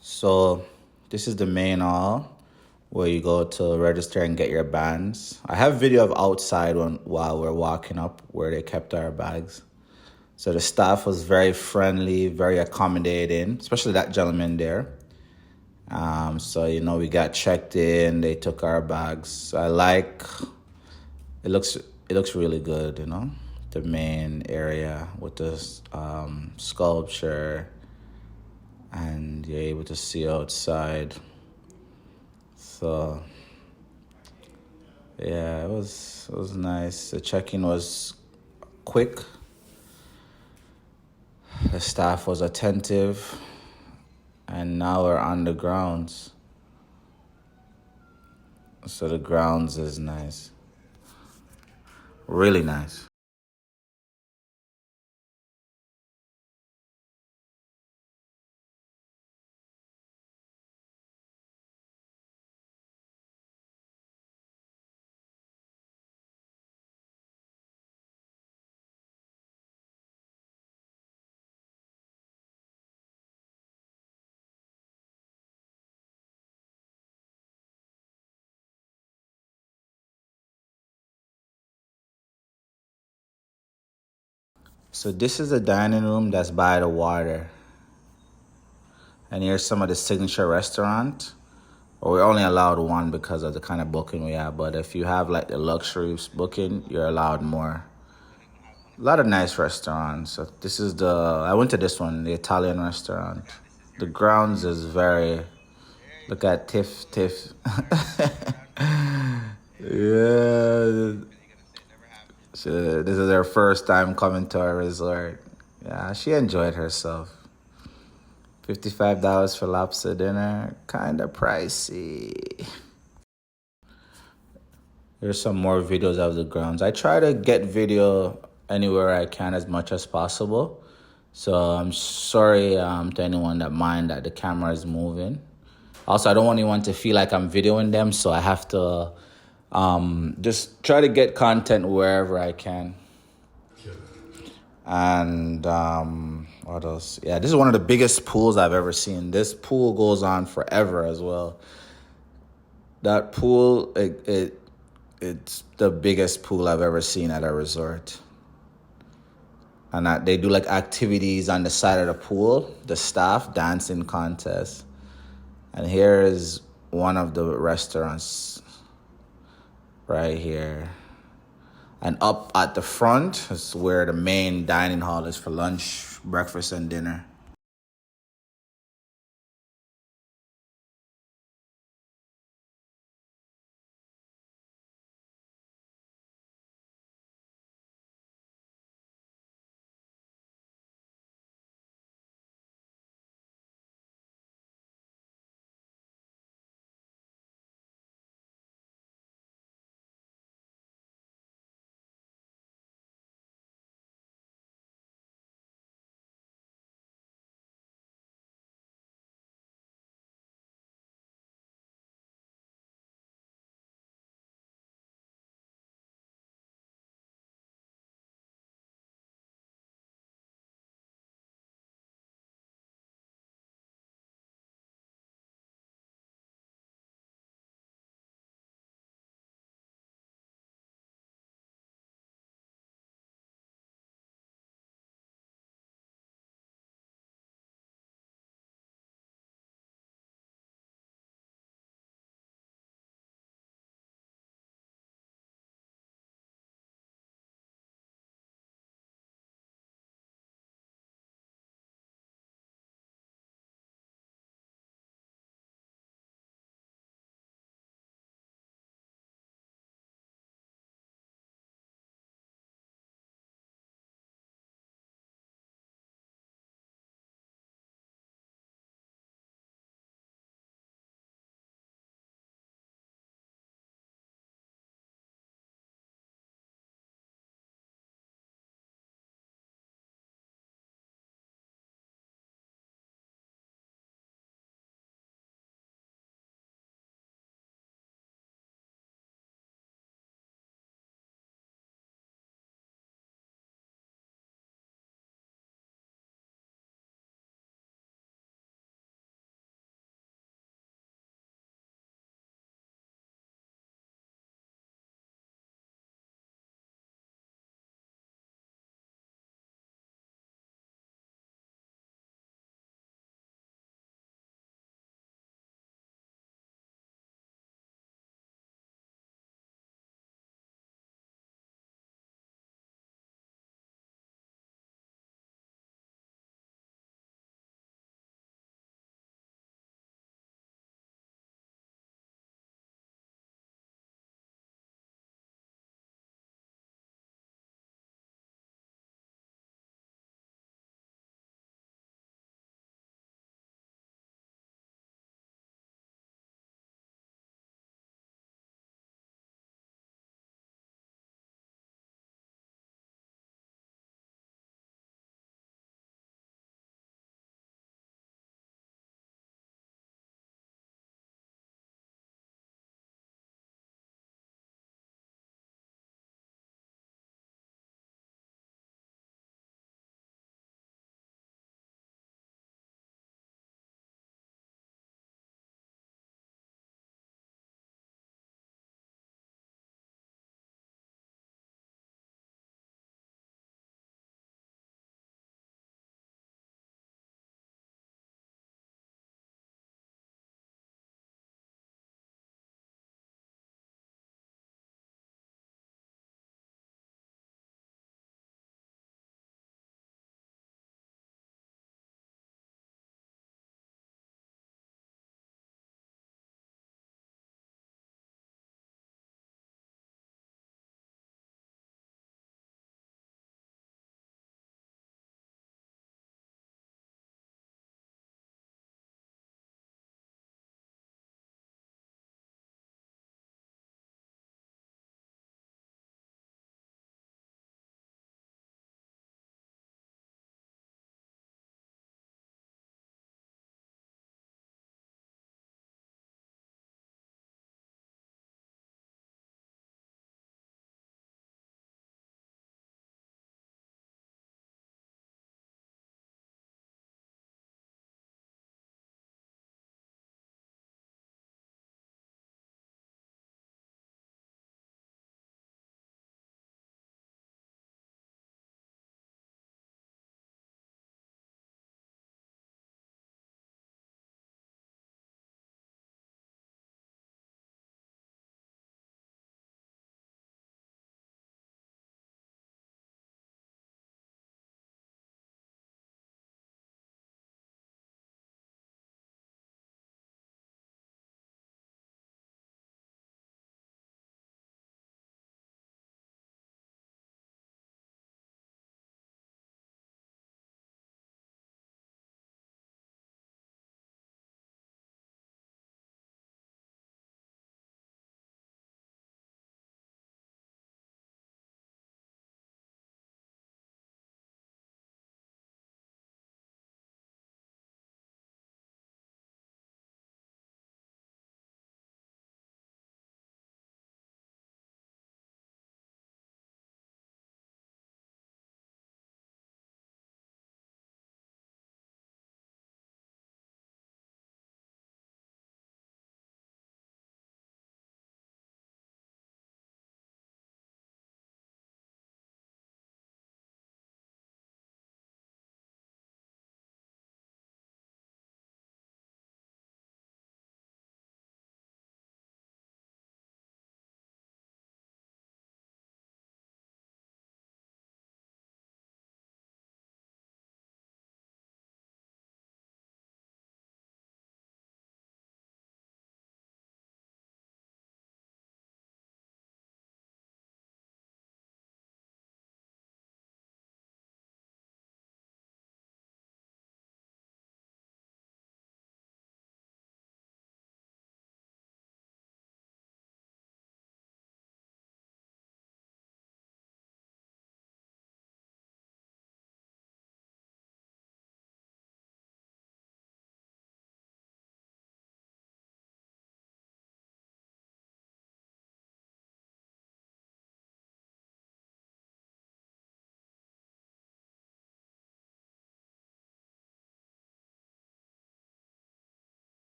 So this is the main hall where you go to register and get your bands. I have video of outside while we're walking up where they kept our bags. So the staff was very friendly, very accommodating, especially that gentleman there. So we got checked in. They took our bags. I like it looks really good. The main area with the sculpture, and you're able to see outside. So yeah, it was nice. The check-in was quick. The staff was attentive, and now we're on the grounds. So the grounds is nice, really nice. So this is the dining room that's by the water, and here's some of the signature restaurant. Well, we're only allowed one because of the kind of booking we have. But if you have like the luxury booking, you're allowed more. A lot of nice restaurants. So I went to this one, the Italian restaurant. The grounds is very, look at Tiff. Yeah. So this is her first time coming to our resort. Yeah, she enjoyed herself. $55 for lobster dinner, kind of pricey. There's some more videos of the grounds. I try to get video anywhere I can as much as possible. So I'm sorry to anyone that mind that the camera is moving. Also, I don't want anyone to feel like I'm videoing them, so I have to just try to get content wherever I can. And what else? Yeah, this is one of the biggest pools I've ever seen. This pool goes on forever as well. That pool, it's the biggest pool I've ever seen at a resort. And they do like activities on the side of the pool, the staff dancing contest. And here is one of the restaurants right here. And up at the front is where the main dining hall is for lunch, breakfast, and dinner.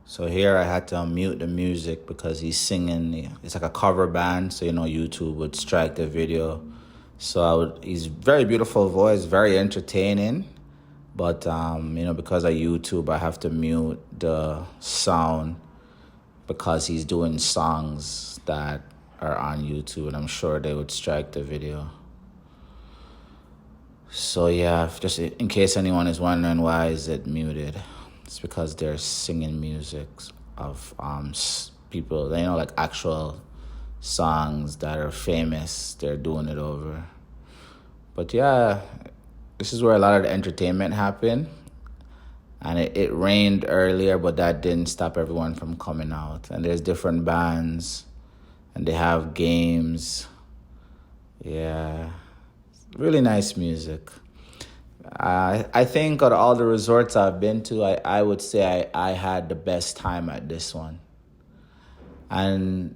So here I had to mute the music because he's singing. It's like a cover band, so YouTube would strike the video. So he's very beautiful voice, very entertaining. But because of YouTube, I have to mute the sound because he's doing songs that are on YouTube, and I'm sure they would strike the video. So yeah, just in case anyone is wondering why is it muted, it's because they're singing music of people, like actual songs that are famous. They're doing it over. But yeah, this is where a lot of the entertainment happened. And it rained earlier, but that didn't stop everyone from coming out. And there's different bands, and they have games. Yeah, really nice music. I think out of all the resorts I've been to, I would say I had the best time at this one. And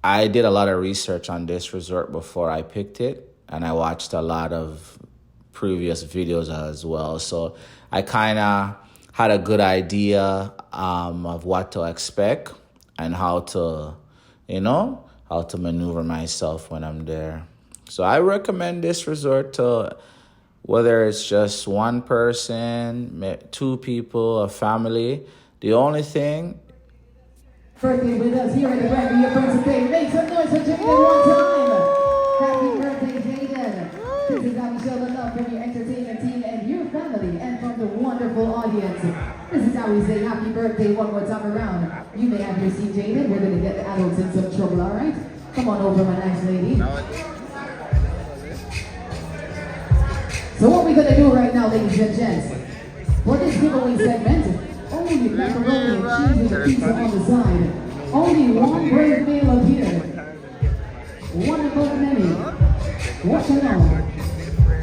I did a lot of research on this resort before I picked it, and I watched a lot of previous videos as well. So I kind of had a good idea of what to expect and how to maneuver myself when I'm there. So I recommend this resort to whether it's just one person, two people, a family. The only thing... Birthday with us here at the Bahia Principe. Make some noise for Jaden one time. Happy birthday, Jaden. This is how we show the love from your entertainment team and your family and from the wonderful audience. This is how we say happy birthday one more time around. You may have your seat, Jaden. We're going to get the adults in some trouble, all right? Come on over, my nice lady. So what we're going to do right now, ladies and gents, for this giveaway segment, only macaroni and cheese with a pizza on the side. Only one brave male up here. One above many. What you know?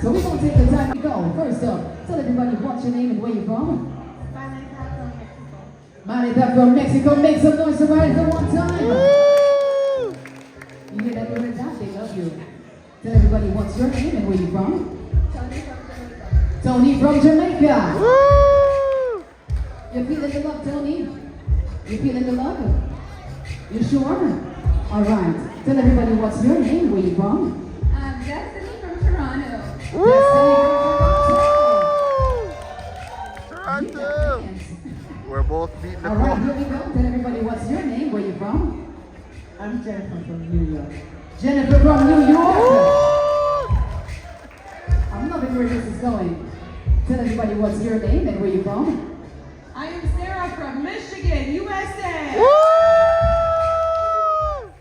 So we're going to take the time to go. First up, tell everybody what's your name and where you're from. Manita from Mexico. Make some noise to Manita one time. You hear that word? They love you. Tell everybody what's your name and where you're from. Tony from Jamaica. Woo! You feeling the love, Tony? You feeling the love? You sure? All right. Tell everybody what's your name, where you from? Destiny from Toronto. Woo! Destiny from Toronto. We're both beating the All right, here we go. Tell everybody what's your name, where you from? I'm Jennifer from New York. Jennifer from New York. I'm loving where this is going. Tell everybody what's your name and where you from. I am Sarah from Michigan, USA. Woo!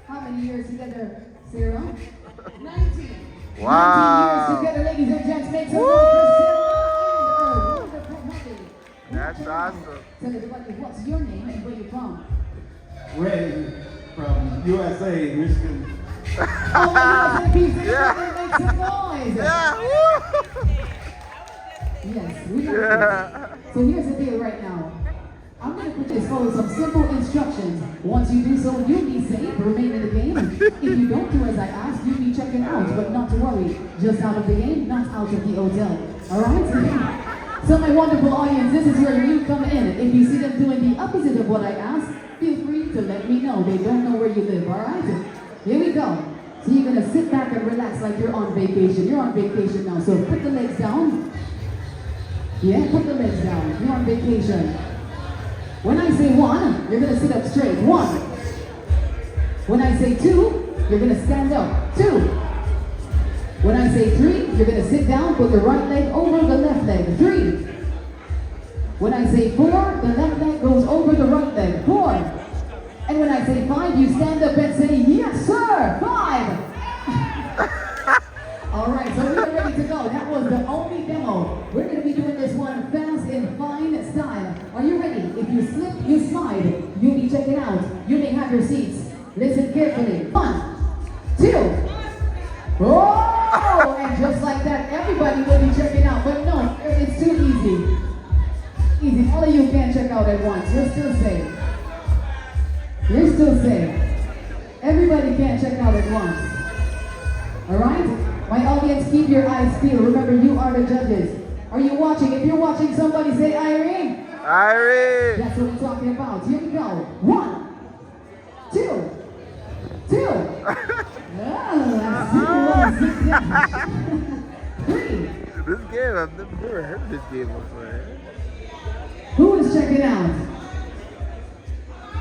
How many years together, Sarah? 19. Wow. 19 years together, ladies and gents. Make some noise for Sarah and her wonderful hubby. That's awesome. Tell everybody what's your name and where you from. Ray from USA, Michigan. Oh, USA people, make some noise. Yeah. Woo! Yes, we got Yeah. it. So here's the deal right now. I'm going to put this follow some simple instructions. Once you do so, you'll be safe, remain in the game. If you don't do as I asked, you'll be checking out, but not to worry. Just out of the game, not out of the hotel. Alright? So my wonderful audience, this is where you come in. If you see them doing the opposite of what I asked, feel free to let me know. They don't know where you live, alright? Here we go. So you're going to sit back and relax like you're on vacation. You're on vacation now, so put the legs down. Yeah, put the legs down. You're on vacation. When I say one, you're going to sit up straight. One. When I say two, you're going to stand up. Two. When I say three, you're going to sit down, put the right leg over the left leg. Three. When I say four, the left leg goes over the right leg. Four. And when I say five, you stand up and say, yes, sir. Five. All right, so we're ready to go. That was the only demo. We're going to be doing this one fast and fine style. Are you ready? If you slip, you slide. You'll be checking out. You may have your seats. Listen carefully. 1, 2. Oh! And just like that, everybody will be checking out. But no, it's too easy. Easy. All of you can't check out at once. You're still safe. You're still safe. Everybody can't check out at once. All right? My audience, keep your eyes peeled. Remember, you are the judges. Are you watching? If you're watching, somebody say Irene. Irie. That's what we're talking about. Here we go. 1, 2, 2. Three. This game, I've never heard of this game before. Who is checking out?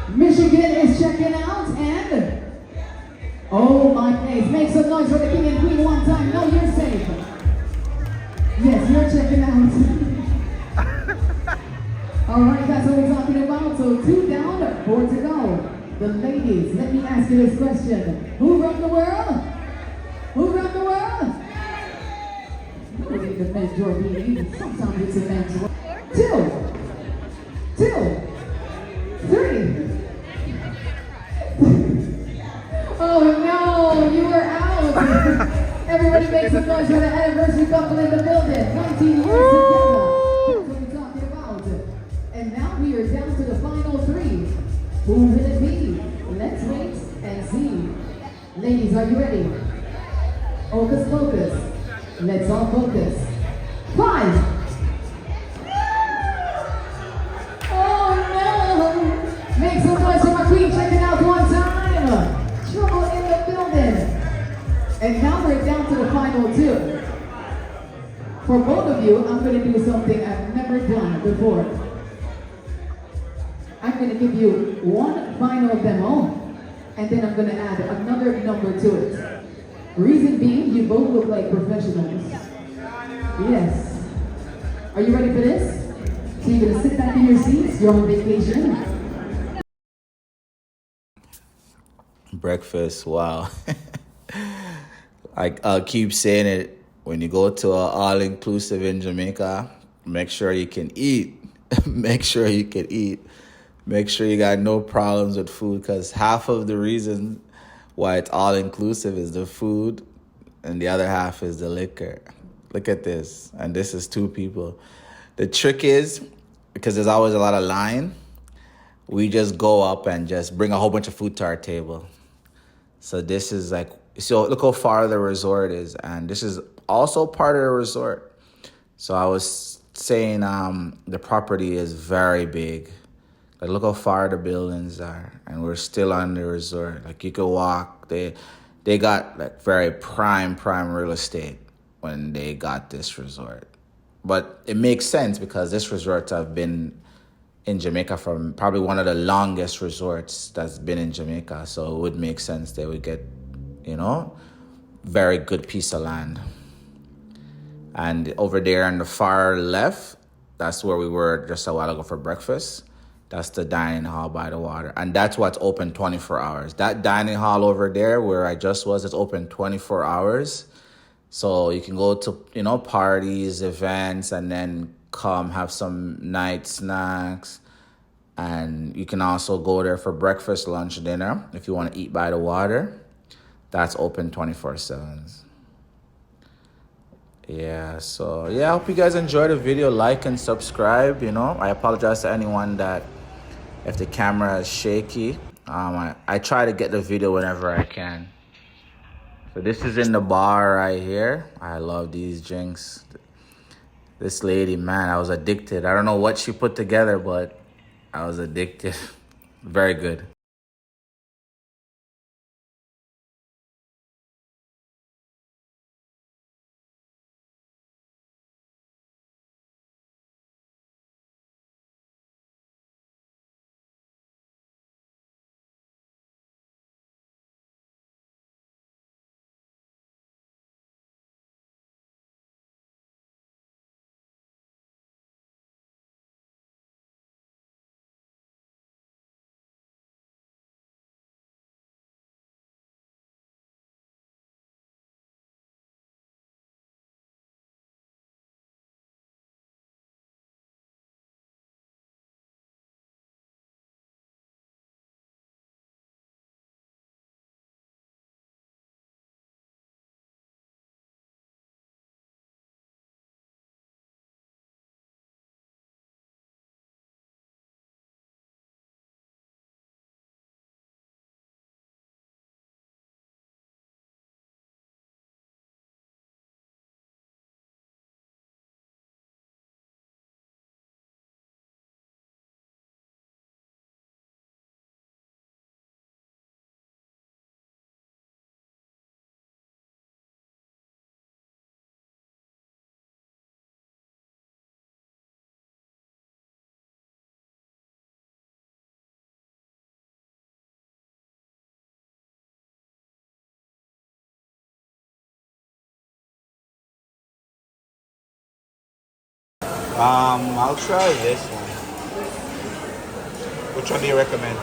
Michigan is checking out, and oh my days, make some noise for the king and queen one time. No, you're safe. Yes, you're checking out. All right, that's what we're talking about. So 2 down, 4 to go. The ladies, let me ask you this question: who run the world? Who run the world? You don't need the men's Jordan. Sometimes it's a men's world. 2, 2, 3. Oh no, you were out. Everybody make some noise for the anniversary couple in the building. 19 years together. That's what we're talking about. And now we are down to the final 3. Who will it be? Let's wait and see. Ladies, are you ready? Focus, focus. Let's all focus. 5. Oh no! Make some noise for my queen checking out one time. Trouble in the building. And now we're down to the final 2. For both of you, I'm going to do something I've never done before. I'm going to give you one final demo, and then I'm going to add another number to it. Reason being, you both look like professionals. Yes. Are you ready for this? So you're going to sit back in your seats. You're on vacation. Breakfast, wow. I'll keep saying it. When you go to an all-inclusive in Jamaica, make sure you can eat. Make sure you can eat. Make sure you got no problems with food, because half of the reason why it's all-inclusive is the food, and the other half is the liquor. Look at this. And this is 2 people. The trick is, because there's always a lot of line, we just go up and just bring a whole bunch of food to our table. So this is like, so look how far the resort is. And this is also part of the resort. So I was saying the property is very big. Like, look how far the buildings are. And we're still on the resort. Like, you could walk. They got like very prime real estate when they got this resort. But it makes sense because this resort have been in Jamaica from probably one of the longest resorts that's been in Jamaica. So it would make sense they would get, very good piece of land. And over there on the far left, that's where we were just a while ago for breakfast. That's the dining hall by the water. And that's what's open 24 hours. That dining hall over there where I just was is open 24 hours. So you can go to, parties, events, and then come have some night snacks. And you can also go there for breakfast, lunch, dinner. If you want to eat by the water, that's open 24/7. Yeah, so I hope you guys enjoyed the video. Like and subscribe. I apologize to anyone that if the camera is shaky. I try to get the video whenever I can. So this is in the bar right here. I love these drinks. This lady, man, I was addicted. I don't know what she put together, but I was addicted. Very good. I'll try this one. Which one do you recommend?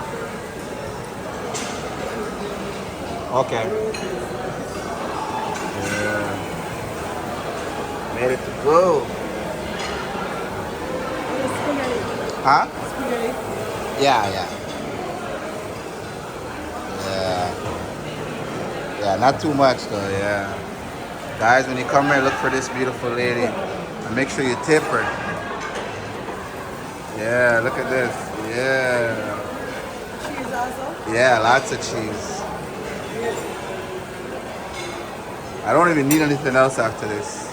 Okay. Yeah. Made it to go. Huh? Yeah, yeah. Yeah. Yeah, not too much though, yeah. Guys, when you come here, look for this beautiful lady. And make sure you tip her. Yeah, look at this. Yeah. Cheese also. Yeah, lots of cheese. I don't even need anything else after this.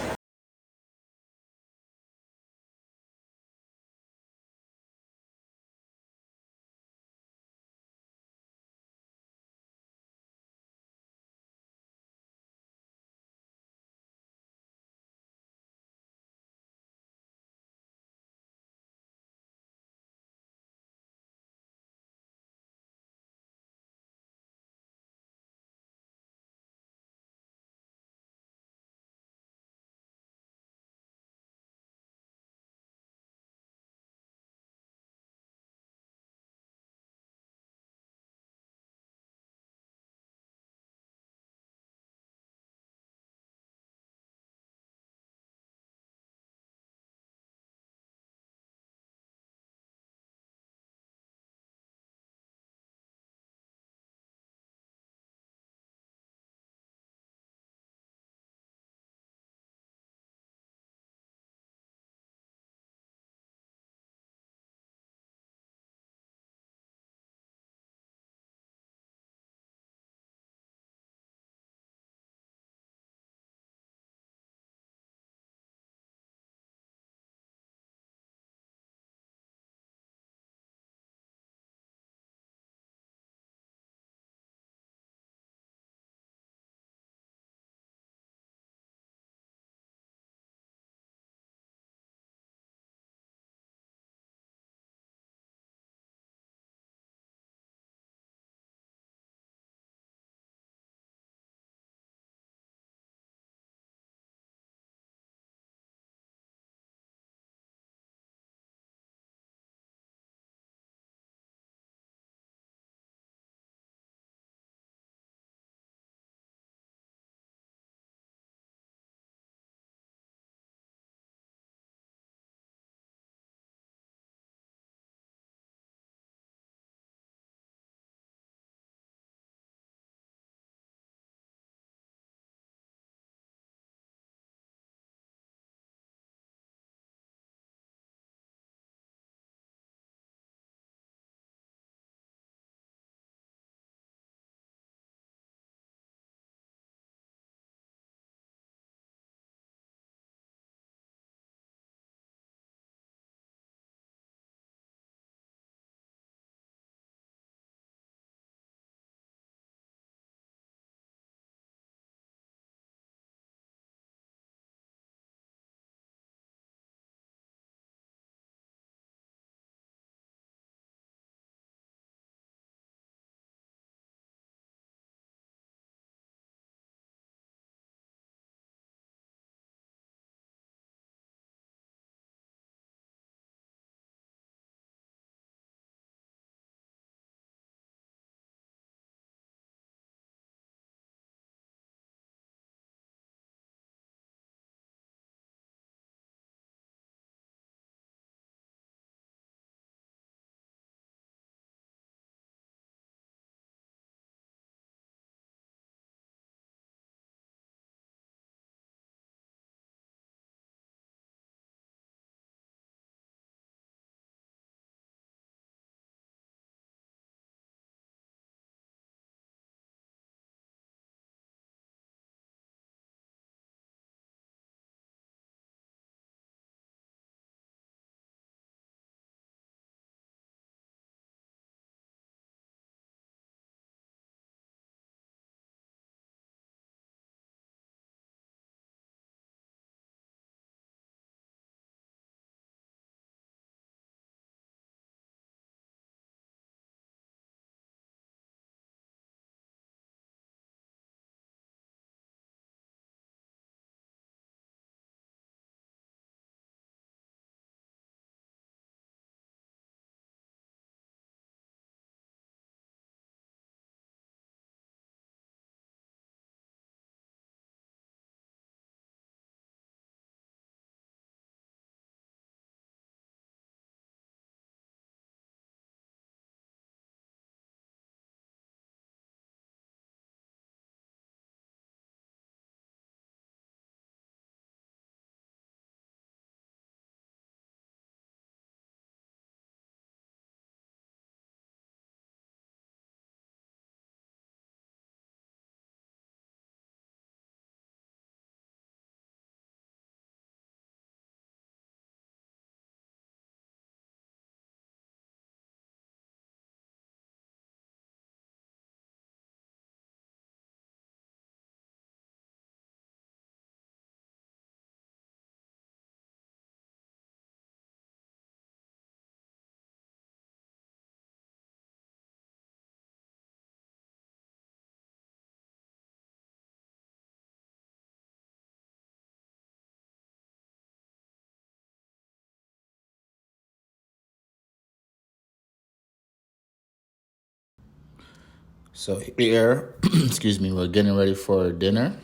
So here, excuse me, we're getting ready for dinner.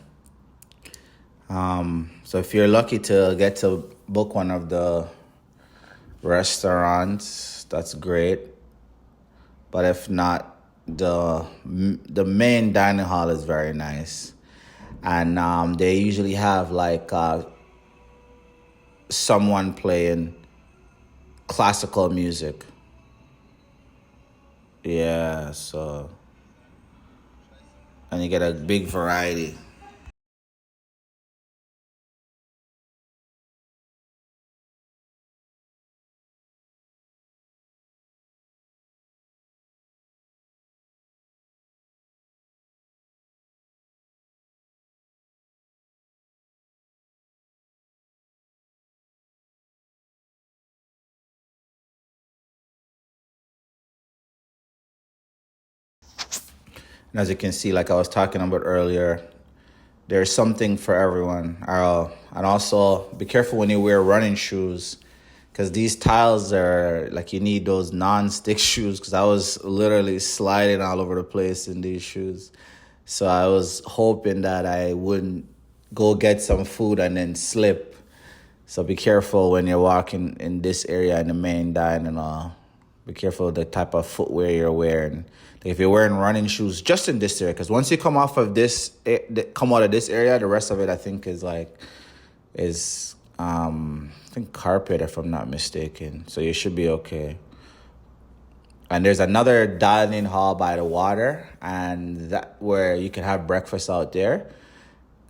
So if you're lucky to get to book one of the restaurants, that's great. But if not, the main dining hall is very nice, and they usually have like someone playing classical music. Yeah, so and you get a big variety. And as you can see, like I was talking about earlier, there's something for everyone. And also be careful when you wear running shoes, because these tiles are like, you need those non-stick shoes, because I was literally sliding all over the place in these shoes. So I was hoping that I wouldn't go get some food and then slip. So be careful when you're walking in this area in the main dining hall. Be careful of the type of footwear you're wearing. Like if you're wearing running shoes just in this area, because once you come off of this, come out of this area, the rest of it I think is I think carpet, if I'm not mistaken. So you should be okay. And there's another dining hall by the water, and that where you can have breakfast out there.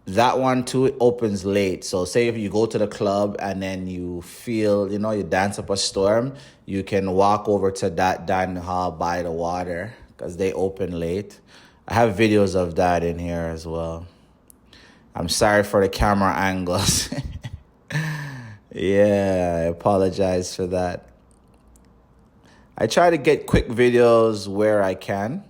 That one too, it opens late. So say if you go to the club and then you feel, you dance up a storm, you can walk over to that dining hall by the water, because they open late. I have videos of that in here as well. I'm sorry for the camera angles. Yeah, I apologize for that. I try to get quick videos where I can,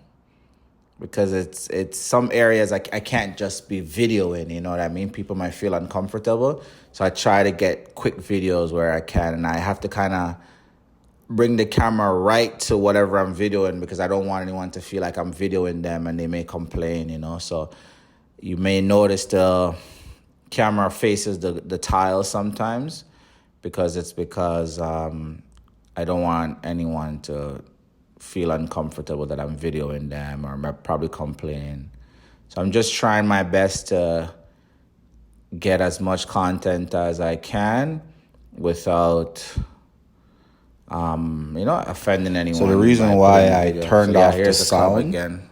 because it's some areas I can't just be videoing, you know what I mean? People might feel uncomfortable. So I try to get quick videos where I can, and I have to kind of bring the camera right to whatever I'm videoing, because I don't want anyone to feel like I'm videoing them and they may complain. So you may notice the camera faces the tile sometimes, because I don't want anyone to feel uncomfortable that I'm videoing them or probably complain. So I'm just trying my best to get as much content as I can without, offending anyone. So the reason why I turned off the sound again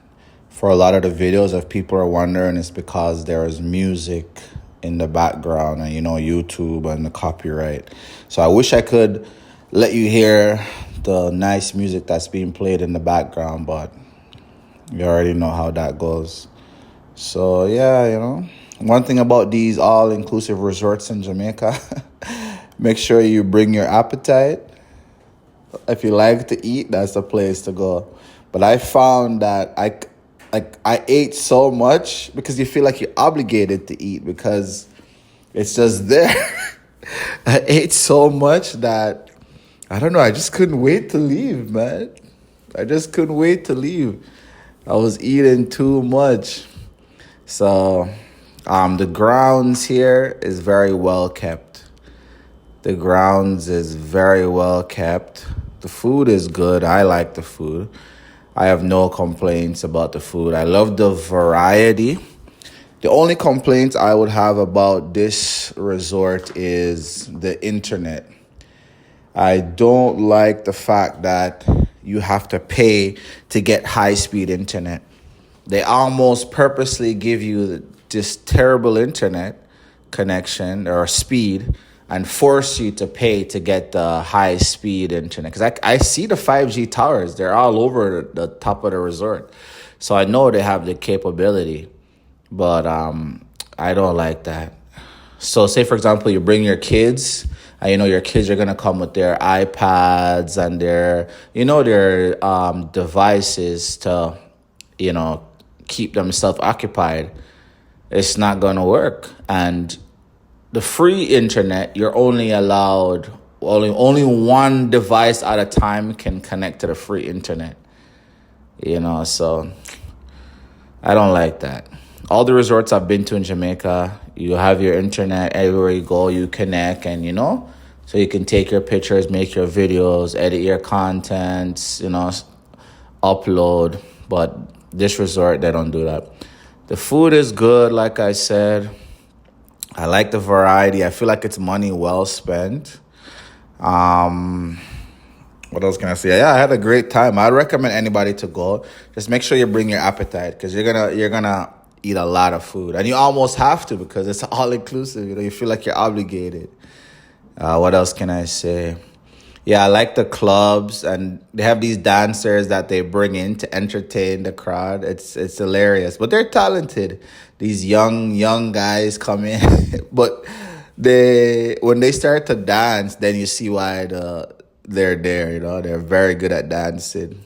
for a lot of the videos, if people are wondering, is because there is music in the background and, YouTube and the copyright. So I wish I could let you hear the nice music that's being played in the background, but you already know how that goes. So yeah, one thing about these all-inclusive resorts in Jamaica, make sure you bring your appetite. If you like to eat, that's the place to go. But I found that I ate so much, because you feel like you're obligated to eat because it's just there. I ate so much that, I don't know, I just couldn't wait to leave, man. I just couldn't wait to leave. I was eating too much. So the grounds here is very well kept. The grounds is very well kept. The food is good. I like the food. I have no complaints about the food. I love the variety. The only complaints I would have about this resort is the internet. I don't like the fact that you have to pay to get high-speed internet. They almost purposely give you this terrible internet connection or speed and force you to pay to get the high-speed internet. Because I see the 5G towers. They're all over the top of the resort. So I know they have the capability. But I don't like that. So say, for example, you bring your kids, and your kids are going to come with their iPads and their devices to, keep themselves occupied. It's not going to work. And the free internet, you're only allowed, only one device at a time can connect to the free internet. So I don't like that. All the resorts I've been to in Jamaica, you have your internet everywhere you go, you connect, and so you can take your pictures, make your videos, edit your contents, upload. But this resort, they don't do that. The food is good, like I said. I like the variety. I feel like it's money well spent. What else can I say? Yeah, I had a great time. I'd recommend anybody to go. Just make sure you bring your appetite, because you're gonna eat a lot of food, and you almost have to, because it's all inclusive. You feel like you're obligated. What else can I say? Yeah, I like the clubs, and they have these dancers that they bring in to entertain the crowd. It's hilarious, but they're talented. These young guys come in, but when they start to dance, then you see why they're there. They're very good at dancing.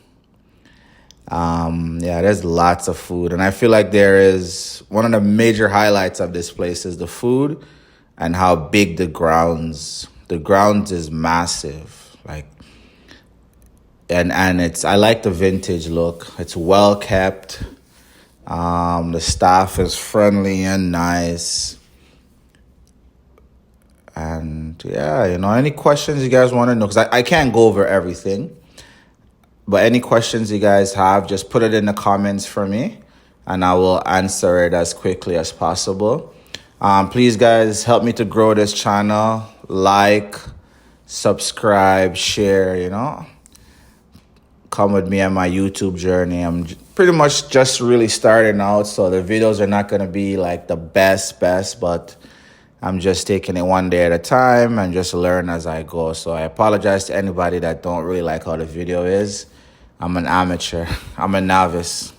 Yeah, there's lots of food, and I feel like there is one of the major highlights of this place is the food and how big the grounds. The grounds is massive, and I like the vintage look. It's well kept. The staff is friendly and nice. And yeah, any questions you guys want to know? Because I can't go over everything. But any questions you guys have, just put it in the comments for me, and I will answer it as quickly as possible. Please, guys, help me to grow this channel. Like, subscribe, share, Come with me on my YouTube journey. I'm pretty much just really starting out, so the videos are not going to be like the best, but I'm just taking it one day at a time and just learn as I go. So I apologize to anybody that don't really like how the video is. I'm an amateur. I'm a novice.